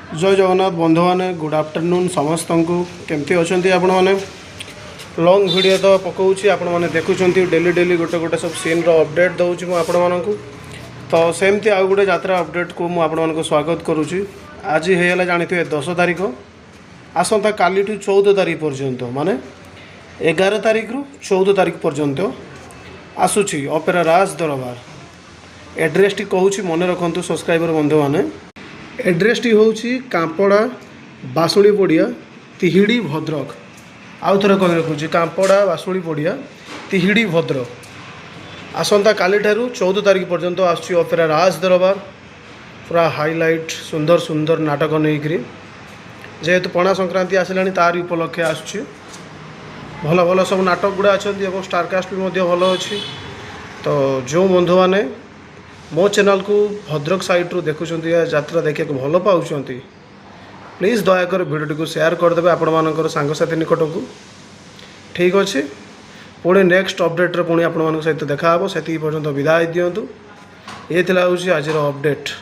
जय जगन्नाथ बंधु मैंने गुड आफ्टरनून समस्त को केमती अच्छा आपण मैंने लंग वीडियो तो पकाऊँगी आपण मैंने देखुं डेली डेली गोटे गोटे सब सीन अपडेट दूसरी मुझे तो सेमती आउ गोटे यात्रा अपडेट को मुझे स्वागत करुँची। आज है जानी थे 10 तारीख आसंता काली 14 तारीख पर्यंत माने 11 तारीख रु 14 तारीख पर्यंत आसूची ऑपेरा राज दरबार। एड्रेस टी कहूँ मन रखु सब्सक्राइबर बंधु मैंने एड्रेस टी हूँ कांपड़ा बासुणी पड़िया तिहिड़ी भद्रक। आउ थे कह रखुच्छी कांपड़ा बासुणी पड़िया तिहिड़ी भद्रक। आसंता काली ठारू 14 तारीख पर्यंत आसुची ऑपेरा राज दरबार। पूरा हाईलाइट सुंदर सुंदर नाटक नहीं जेहेतु पणा संक्रांति आसला तार उपलक्षे आसुची भल भल सब नाटक गुड़ा अच्छा स्टारकास्ट भी भल अच्छी। तो जो बंधु मैंने मो चैनल को भद्रक साइट रू देखुं यात्रा देखा भल पाँच प्लीज़ दयाकर भिडियो को शेयर करदे आपण मान सांगसाथी निकट को। ठीक अच्छे पुणी नेक्स्ट अपडेट पुणी आपण सहित देखा से पर्यंत विदाय दिंतु। ये आज अपडेट।